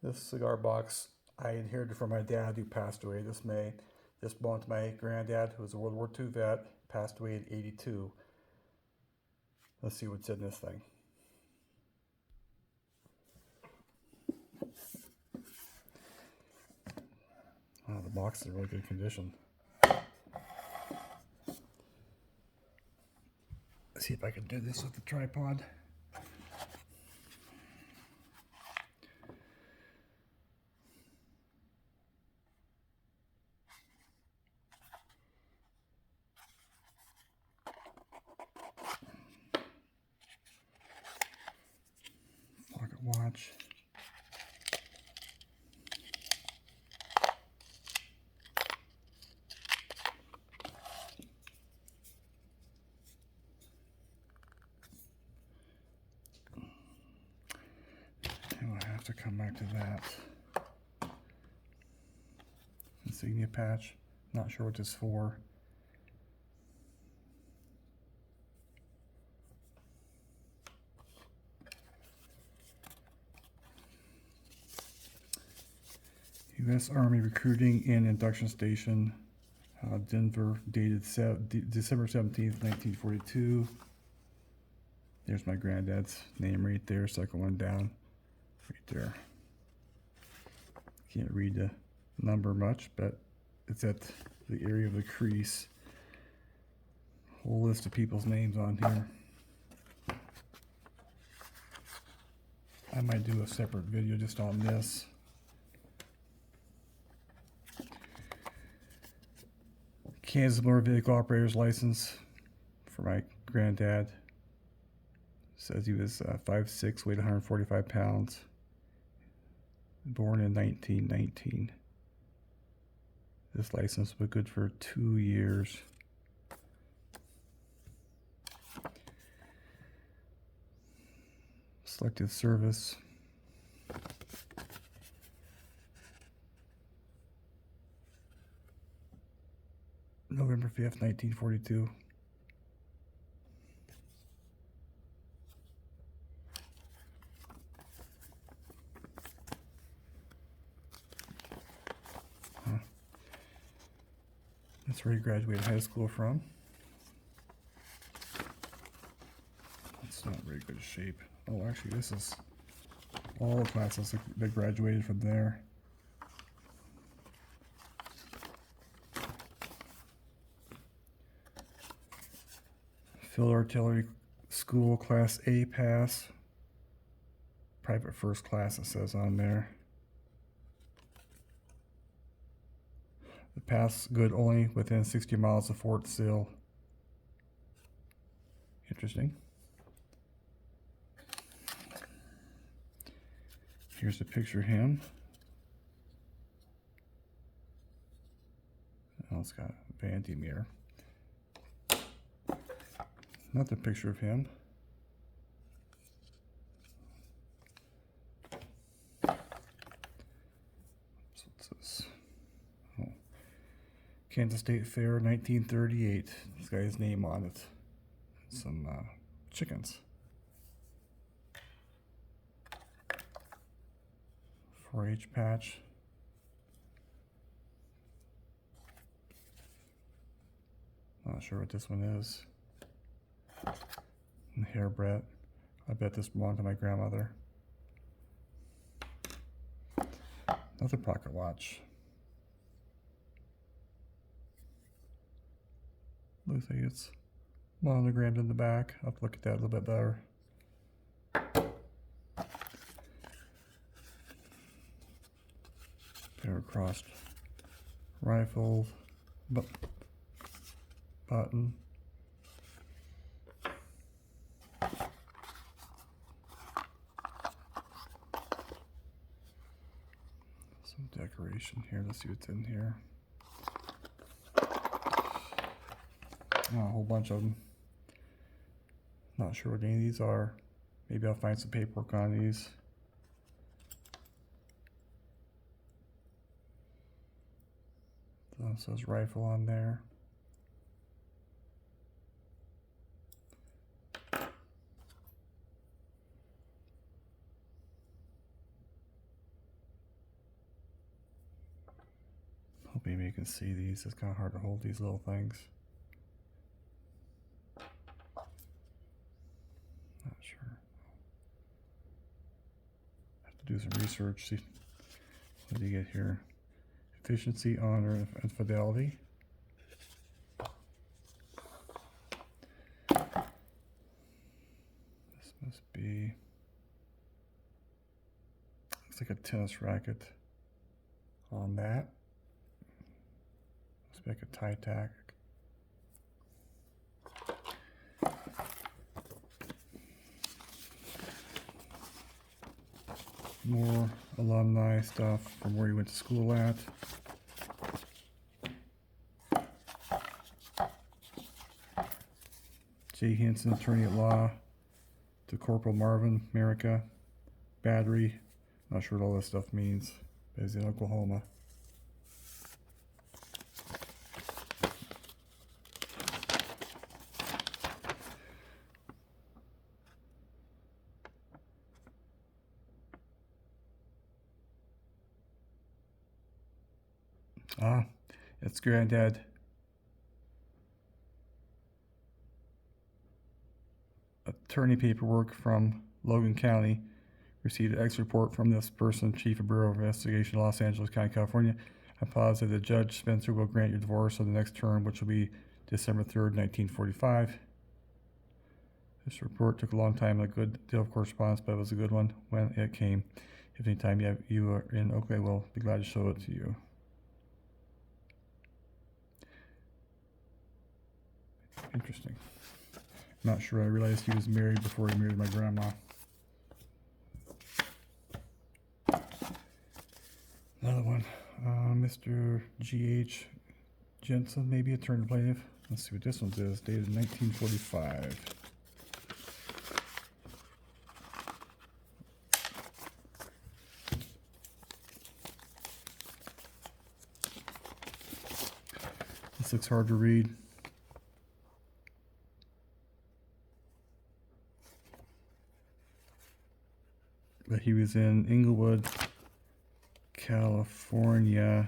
This cigar box I inherited from my dad who passed away this May. This belonged to my granddad who was a World War II vet, passed away in 82. Let's see what's in this thing. Oh, the box is in really good condition. Let's see if I can do this with the tripod. Pocket watch. And we'll have to come back to that. Insignia patch. Not sure what this is for. U.S. Army Recruiting and Induction Station, Denver, dated December 17th, 1942. There's my granddad's name right there, second one down, right there. Can't read the number much, but it's at the area of the crease. Whole list of people's names on here. I might do a separate video just on this. Kansas Motor Vehicle Operator's License for my granddad. Says he was 5'6", weighed 145 pounds. Born in 1919. This license was good for 2 years. Selected service. November 5th, 1942. That's where he graduated high school from. It's not very good shape. Oh, actually, this is all the classes that graduated from there. Field Artillery School Class A pass. Private first class, it says on there. The pass good only within 60 miles of Fort Sill. Interesting. Here's a picture of him. Oh, it's got a vanity mirror. Another picture of him. So what's this? Oh. Kansas State Fair, 1938. This guy's name on it. Some chickens. 4-H patch. Not sure what this one is. And hairbreadth. I bet this belonged to my grandmother. Another pocket watch. Looks like it's monogrammed in the back. I'll have to look at that a little bit better. Barrel crossed rifle button. Some decoration here. Let's see what's in here. Oh, a whole bunch of them. Not sure what any of these are. Maybe I'll find some paperwork on these. So it says rifle on there. maybe you can see these. It's kind of hard to hold these little things. Not sure. Have to do some research. See what do you get here? Efficiency, honor, and fidelity. This must be, looks like a tennis racket on that. Must be like a tie tack. More alumni stuff from where he went to school at. J. Henson, attorney at law, to Corporal Marvin, America, battery. Not sure what all this stuff means, but he's in Oklahoma. Ah, it's Granddad. Attorney paperwork from Logan County. Received an X report from this person, Chief of Bureau of Investigation, Los Angeles County, California. I'm positive that Judge Spencer will grant your divorce of the next term, which will be December 3rd, 1945. This report took a long time and a good deal of correspondence, but it was a good one when it came. If any time you are in Oakley, we'll be glad to show it to you. Interesting. Not sure I realized he was married before he married my grandma. Another one. Mr. G.H. Jensen, maybe attorney plaintiff. Let's see what this one says. Dated 1945. This looks hard to read. But he was in Inglewood, California.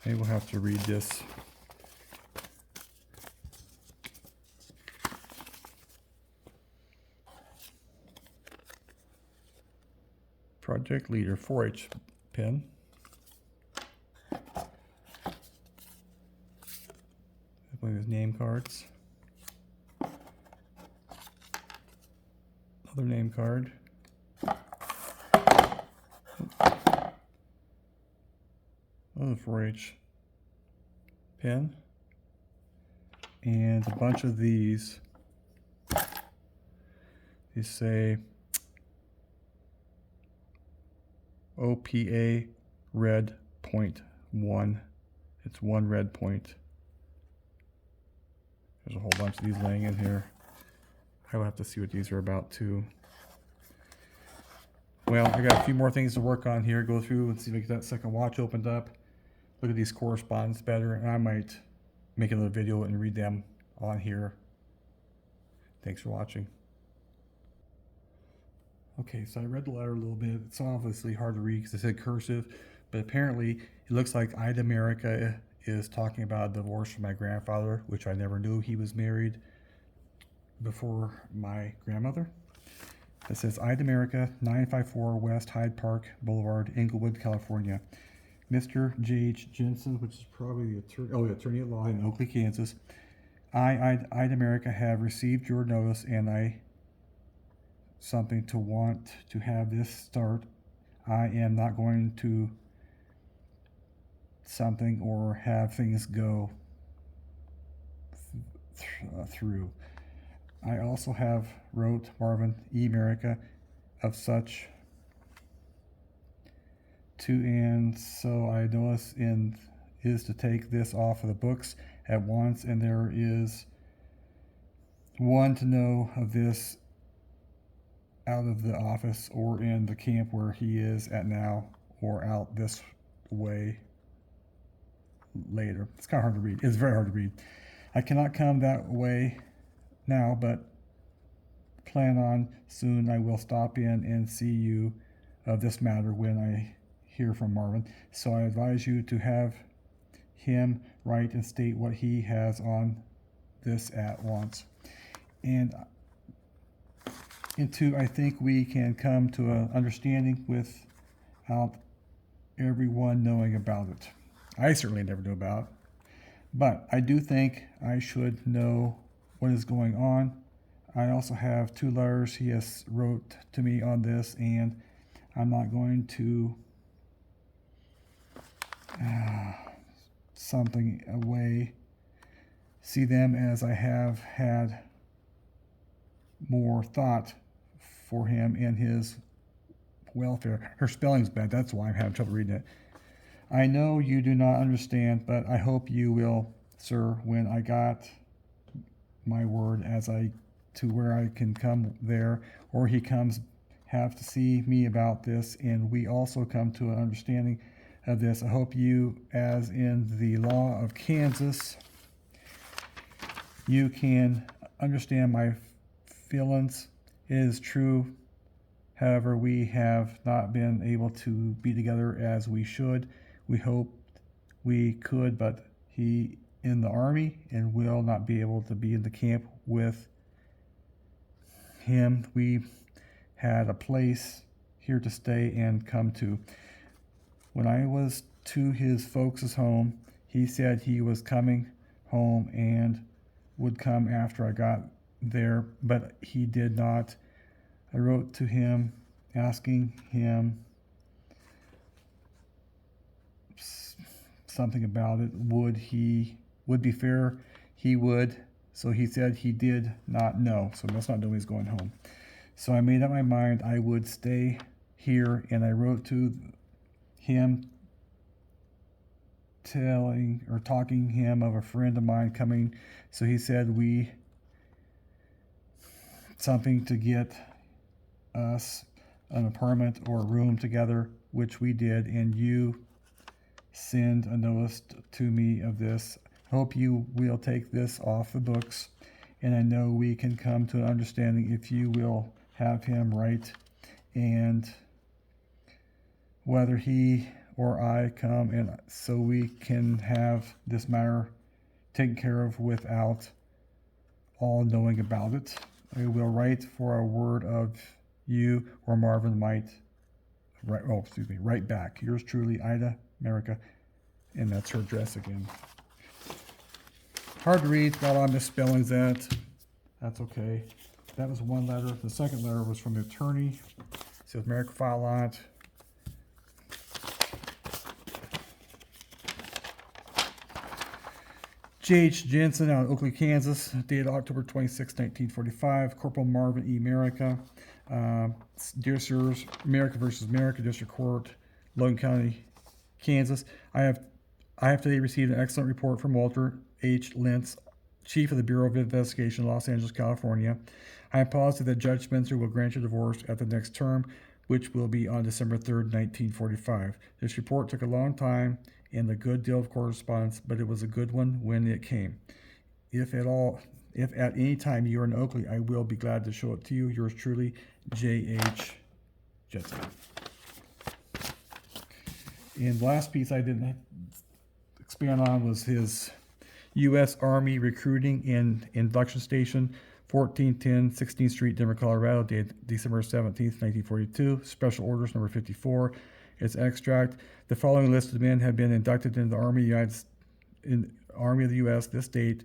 Maybe we'll have to read this. Project leader, 4-H pen. I believe his name cards. Another name card. Another 4-H pen. And a bunch of these. These say OPA red point 1. It's one red point. There's a whole bunch of these laying in here. I will have to see what these are about too. Well, I got a few more things to work on here. Go through and see if I get that second watch opened up. Look at these correspondence better, and I might make another video and read them on here. Thanks for watching. Okay, so I read the letter a little bit. It's obviously hard to read because it said cursive, but apparently it looks like I'd America is talking about a divorce from my grandfather, which I never knew he was married before my grandmother. It says I'd America, 954 West Hyde Park Boulevard, Inglewood, California. Mr. J.H. Jensen, which is probably the attorney at law in Oakley, Kansas. I'd America have received your notice, and I something to want to have this start. I am not going to something or have things go through. I also have wrote Marvin E. America of such to, and so I notice in is to take this off of the books at once, and there is one to know of this out of the office or in the camp where he is at now, or out this way later. It's kind of hard to read. It's very hard to read. I cannot come that way now, but plan on soon I will stop in and see you of this matter when I hear from Marvin. So I advise you to have him write and state what he has on this at once. And two, I think we can come to an understanding without everyone knowing about it. I certainly never knew about it, but I do think I should know what is going on. I also have 2 letters he has wrote to me on this, and I'm not going to something away see them as I have had more thought for him and his welfare. Her spelling's bad, that's why I'm having trouble reading it. I know you do not understand, but I hope you will, sir, when I got my word as I to where I can come there, or he comes have to see me about this, and we also come to an understanding of this. I hope you, as in the law of Kansas, you can understand my feelings. It is true, however, we have not been able to be together as we should. We hoped we could, but he in the army and will not be able to be in the camp with him. We had a place here to stay and come to. When I was to his folks' home, he said he was coming home and would come after I got there, but he did not. I wrote to him asking him something about it. Would be fair, he would. So he said he did not know. So must not know he's going home. So I made up my mind I would stay here, and I wrote to him talking him of a friend of mine coming. So he said something to get us an apartment or a room together, which we did, and you send a notice to me of this. Hope you will take this off the books, and I know we can come to an understanding if you will have him write, and whether he or I come, and so we can have this matter taken care of without all knowing about it. I will write for a word of you, or Marvin might write back. Yours truly, Ida America, and that's her address again. Hard to read, got a lot of misspellings in it. That's okay. That was one letter. The second letter was from the attorney. It says America file on it. J.H. Jensen out of Oakley, Kansas, dated October 26, 1945. Corporal Marvin E. America. Dear Sirs, America versus America, District Court, Logan County, Kansas. I have today received an excellent report from Walter H. Lentz, Chief of the Bureau of Investigation, Los Angeles, California. I am positive that Judge Spencer will grant you divorce at the next term, which will be on December 3rd, 1945. This report took a long time and a good deal of correspondence, but it was a good one when it came. If at any time you are in Oakley, I will be glad to show it to you. Yours truly, J.H. Jensen. And the last piece I didn't expand on was his U.S. Army Recruiting and Induction Station, 1410 16th Street, Denver, Colorado, dated December 17th, 1942. Special Orders number 54. Its extract. The following listed men have been inducted into the Army of the U.S. this date,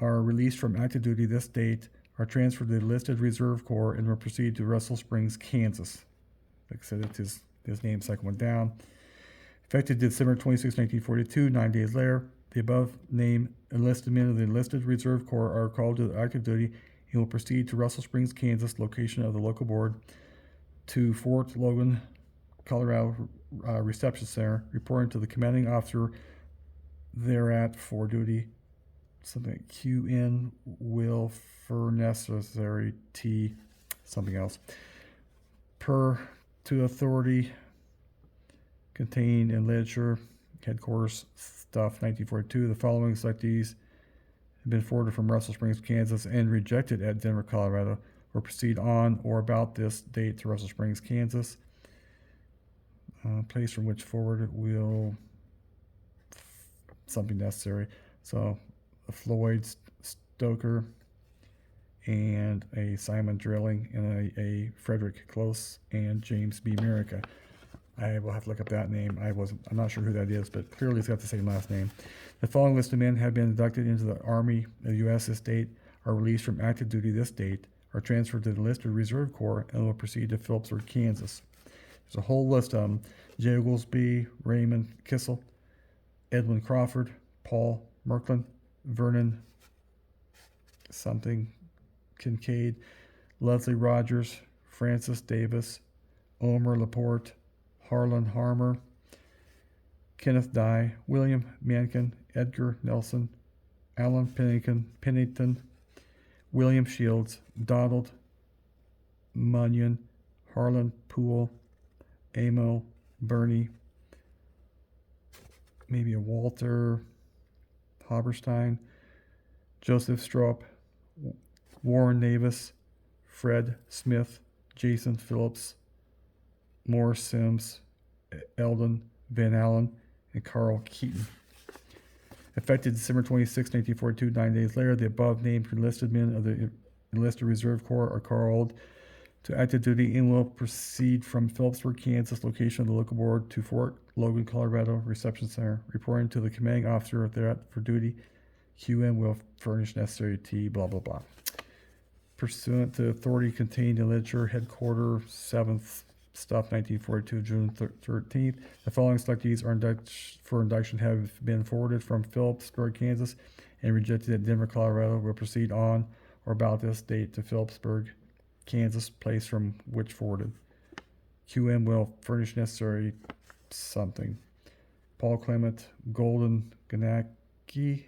are released from active duty this date, are transferred to the enlisted Reserve Corps, and will proceed to Russell Springs, Kansas. Like I said, it's his name, second one down. Effective December 26, 1942, 9 days later, the above named enlisted men of the enlisted Reserve Corps are called to active duty and will proceed to Russell Springs, Kansas, location of the local board, to Fort Logan, Colorado Reception Center, reporting to the commanding officer thereat for duty. Something like QN will for necessary T something else. Per to authority contained in literature, headquarters stuff, 1942. The following selectees have been forwarded from Russell Springs, Kansas, and rejected at Denver, Colorado. will proceed on or about this date to Russell Springs, Kansas. Place from which forward will something necessary. So a Floyd Stoker and a Simon Drilling and a Frederick Close and James B. Merica. I will have to look up that name. I'm not sure who that is, but clearly it's got the same last name. The following list of men have been inducted into the Army of the U.S. this date, are released from active duty this date, are transferred to the enlisted reserve corps, and will proceed to Phillipsburg, Kansas. There's a whole list of them. J. Oglesby, Raymond Kissel, Edwin Crawford, Paul Merklin, Vernon something Kincaid, Leslie Rogers, Francis Davis, Omer Laporte, Harlan Harmer, Kenneth Dye, William Mankin, Edgar Nelson, Alan Pennington, William Shields, Donald Munyon, Harlan Poole, Amo Burney, maybe a Walter Haberstein, Joseph Strop, Warren Davis, Fred Smith, Jason Phillips, Morris Sims, Eldon Van Allen, and Carl Keaton. Effective December 26, 1942, 9 days later, the above named enlisted men of the Enlisted Reserve Corps are called to active duty and will proceed from Phillipsburg, Kansas, location of the local board, to Fort Logan, Colorado Reception Center, reporting to the commanding officer there for duty. QM will furnish necessary T, blah, blah, blah. Pursuant to authority contained in literature, headquarter, 7th Stuff, 1942, June 13th. The following selectees are for induction have been forwarded from Phillipsburg, Kansas, and rejected at Denver, Colorado. Will proceed on or about this date to Phillipsburg, Kansas, place from which forwarded. QM will furnish necessary something. Paul Clement, Golden Ganacki,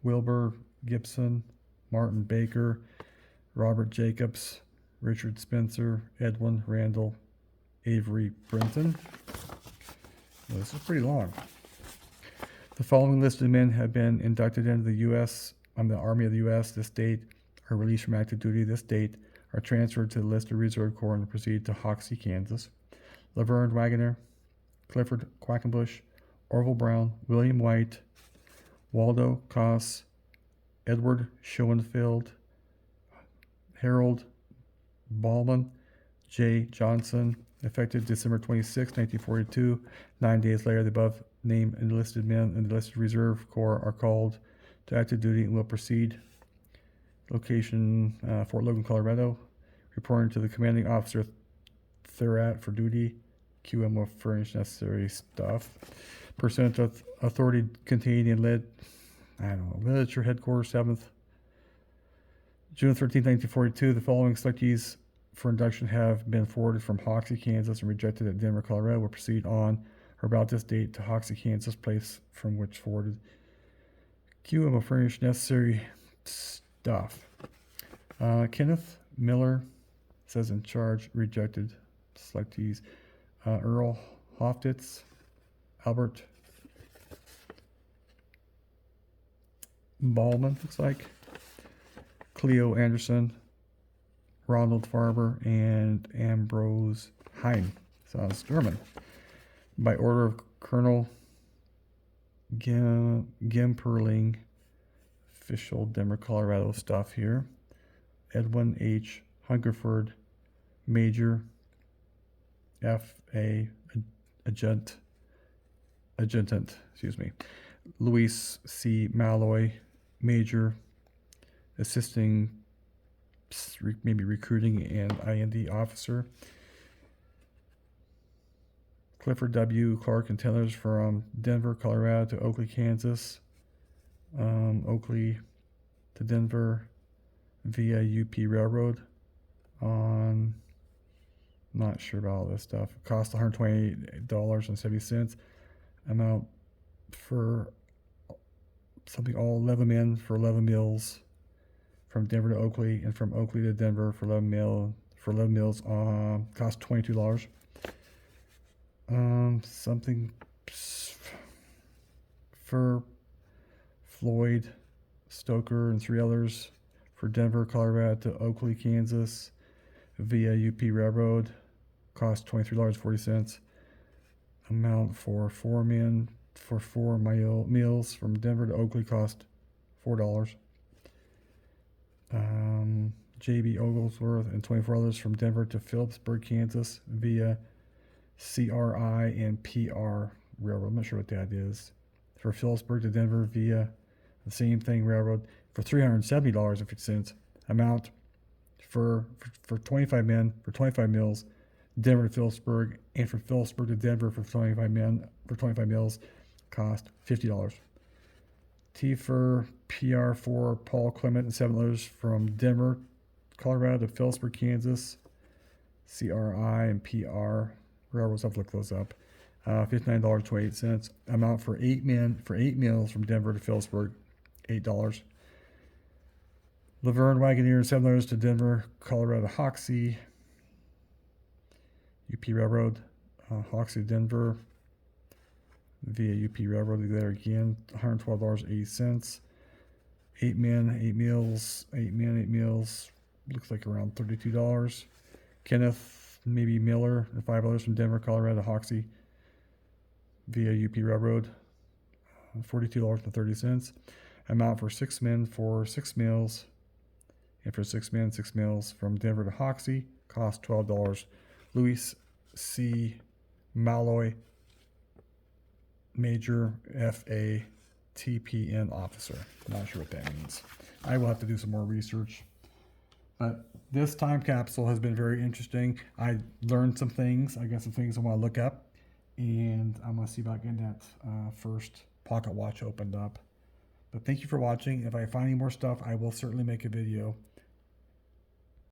Wilbur Gibson, Martin Baker, Robert Jacobs, Richard Spencer, Edwin Randall, Avery Brinton. Well, this is pretty long. The following listed men have been inducted into the Army of the U.S. this date, are released from active duty this date, are transferred to the enlisted reserve corps and proceed to Hoxie, Kansas. Laverne Wagoner, Clifford Quackenbush, Orville Brown, William White, Waldo Koss, Edward Schoenfeld, Harold Ballman, J. Johnson. Effective December 26, 1942. 9 days later, the above named enlisted men in the enlisted reserve corps are called to active duty and will proceed. Location, Fort Logan, Colorado. Reporting to the commanding officer thereat for duty. QM will furnish necessary stuff. Pursuant to authority contained in literature, headquarters, 7th June 13, 1942. The following selectees for induction have been forwarded from Hoxie, Kansas, and rejected at Denver, Colorado. Will proceed on or about this date to Hoxie, Kansas, place from which forwarded. QM will furnish necessary stuff. Kenneth Miller says in charge, rejected selectees. Earl Hoftitz, Albert Ballman, looks like, Cleo Anderson, Ronald Farber, and Ambrose Hein. Sounds German. By order of Colonel Gimperling, official Denver, Colorado stuff here. Edwin H. Hungerford, Major, F.A. Adjutant, Luis C. Malloy, Major, assisting maybe recruiting and IND officer. Clifford W. Clark and Taylor's from Denver, Colorado to Oakley, Kansas. Oakley to Denver via UP Railroad on, not sure about all this stuff. It cost $128.70. Amount for something, all 11 men for 11 meals from Denver to Oakley, and from Oakley to Denver for 11 meals. Cost $22. Something for Floyd Stoker and 3 others for Denver, Colorado to Oakley, Kansas via UP Railroad. Cost $23.40. Amount for 4 men for 4 meals from Denver to Oakley cost $4. JB Oglesworth and 24 others from Denver to Phillipsburg, Kansas via CRI and PR Railroad. I'm not sure what that is. For Phillipsburg to Denver via the same thing railroad for $370.50. Amount for 25 men for 25 meals, Denver to Phillipsburg, and from Phillipsburg to Denver for 25 men for 25 meals, cost $50. T for PR for Paul Clement and 7 others from Denver, Colorado to Phillipsburg, Kansas, CRI and PR railroads. I'll have to look those up. $59.28. Amount for 8 men for 8 meals from Denver to Phillipsburg, $8. Laverne Wagoneer, 7 others to Denver, Colorado, Hoxie, UP Railroad, Hoxie, Denver, via UP Railroad. There again, $112.80. 8 men, 8 meals, 8 men, 8 meals. Looks like around $32. Kenneth, maybe Miller, and 5 others from Denver, Colorado, Hoxie, via UP Railroad, $42.30. Amount for 6 men for 6 meals, and for 6 men, 6 meals from Denver to Hoxie, cost $12. Louis C. Malloy, Major FA TPN officer. Not sure what that means. I will have to do some more research. But this time capsule has been very interesting. I learned some things. I got some things I want to look up. And I'm going to see about getting that first pocket watch opened up. But thank you for watching. If I find any more stuff, I will certainly make a video.